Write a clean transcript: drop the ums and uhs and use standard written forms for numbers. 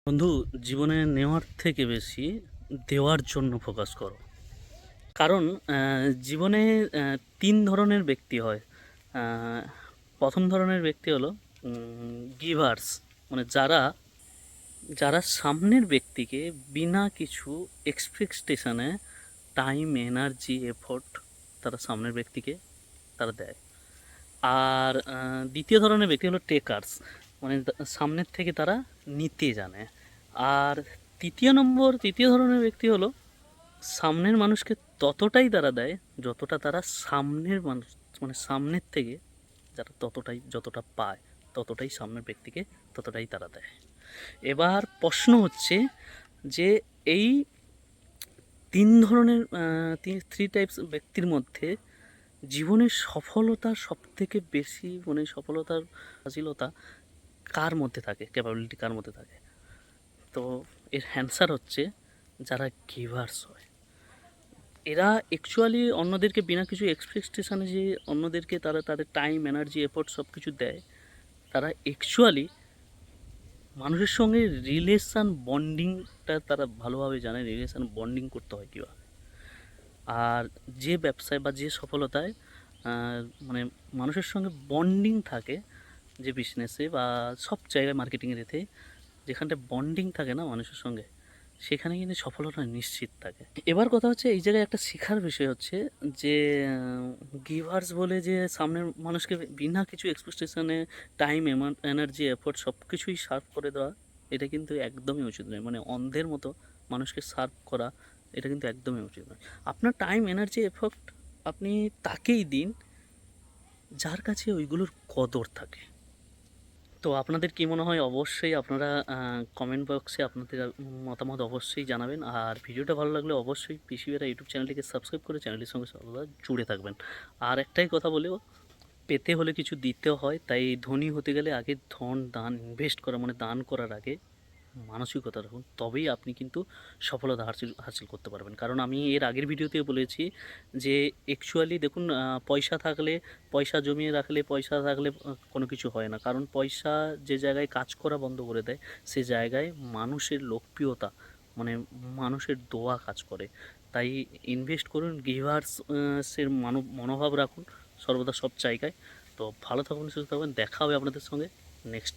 বন্ধু, জীবনে নেওয়ার থেকে বেশি দেওয়ার জন্য ফোকাস করো। কারণ জীবনে ৩ ধরনের ব্যক্তি হয়। আহ, প্রথম ধরনের ব্যক্তি হলো গিভার্স, মানে যারা যারা সামনের ব্যক্তিকে বিনা কিছু এক্সপেকটেশনে টাইম, এনার্জি, এফোর্ট তারা সামনের ব্যক্তিকে তারা দেয়। আর দ্বিতীয় ধরনের ব্যক্তি হলো টেকার্স, মানে সামনের থেকে তারা নিতে জানে। আর তৃতীয় ধরনের ব্যক্তি হলো সামনের মানুষকে ততটাই তারা দেয় যতটা তারা সামনের মানুষ, মানে সামনের থেকে যারা যতটা পায় ততটাই সামনের ব্যক্তিকে ততটাই তারা দেয়। এবার প্রশ্ন হচ্ছে যে এই ৩ ধরনের 3 টাইপস ব্যক্তির মধ্যে জীবনের সফলতা সবথেকে বেশি, মানে সফলতার হাসিলতা কার মধ্যে থাকে, ক্যাপাবিলিটি কার মধ্যে থাকে? তো এর অ্যান্সার হচ্ছে যারা গিভার্স হয়। এরা অ্যাকচুয়ালি অন্যদেরকে বিনা কিছু এক্সপেকটেশনে যে অন্যদেরকে তারা তাদের টাইম, এনার্জি, এফোর্ট সব কিছু দেয়, তারা অ্যাকচুয়ালি মানুষের সঙ্গে রিলেশান বন্ডিংটা তারা ভালোভাবে জানে, রিলেশান বন্ডিং করতে হয় কীভাবে। আর যে ব্যবসায় বা যে সফলতায় মানে মানুষের সঙ্গে বন্ডিং থাকে, যে বিজনেসে বা সব জায়গায় মার্কেটিংয়ের এতে যেখানটায় বন্ডিং থাকে না মানুষের সঙ্গে, সেখানে কিন্তু সফলতা নিশ্চিত থাকে। এবার কথা হচ্ছে এই জায়গায় একটা শেখার বিষয় হচ্ছে যে গিভার্স বলে যে সামনের মানুষকে বিনা কিছু এক্সপেকটেশনে টাইম, এনার্জি, এফোর্ট সব কিছুই সার্ভ করে দেওয়া, এটা কিন্তু একদমই উচিত নয়। মানে অন্ধের মতো মানুষকে সার্ভ করা, এটা কিন্তু একদমই উচিত নয়। আপনার টাইম, এনার্জি, এফোর্ট আপনি তাকেই দিন যার কাছে ওইগুলোর কদর থাকে। তো আপনাদের কি মনে হয় অবশ্যই আপনারা কমেন্ট বক্সে আপনাদের মতামত অবশ্যই জানাবেন। আর ভিডিওটা ভালো লাগলে অবশ্যই পিসিবেরা ইউটিউব চ্যানেলটিকে সাবস্ক্রাইব করে চ্যানেলটির সঙ্গে সর্বদা জুড়ে থাকবেন। আর একটাই কথা বলেও, পেতে হলে কিছু দিতে হয়, তাই ধনী হতে গেলে আগে ধন দান ইনভেস্ট করা, মানে দান করার আগে মানসিকতা রাখুন, তবেই আপনি কিন্তু সফলতা হাসিল হাসিল করতে পারবেন। কারণ আমি এর আগের ভিডিওতেও বলেছি যে অ্যাকচুয়ালি দেখুন, পয়সা থাকলে, পয়সা জমিয়ে রাখলে, পয়সা থাকলে কোনো কিছু হয় না। কারণ পয়সা যে জায়গায় কাজ করা বন্ধ করে দেয়, সে জায়গায় মানুষের লোকপ্রিয়তা, মানে মানুষের দোয়া কাজ করে। তাই ইনভেস্ট করুন, গিভার্স এর মনোভাব রাখুন সর্বদা সব জায়গায়। তো ভালো থাকুন, সুস্থ থাকবেন, দেখা হবে আপনাদের সঙ্গে নেক্সট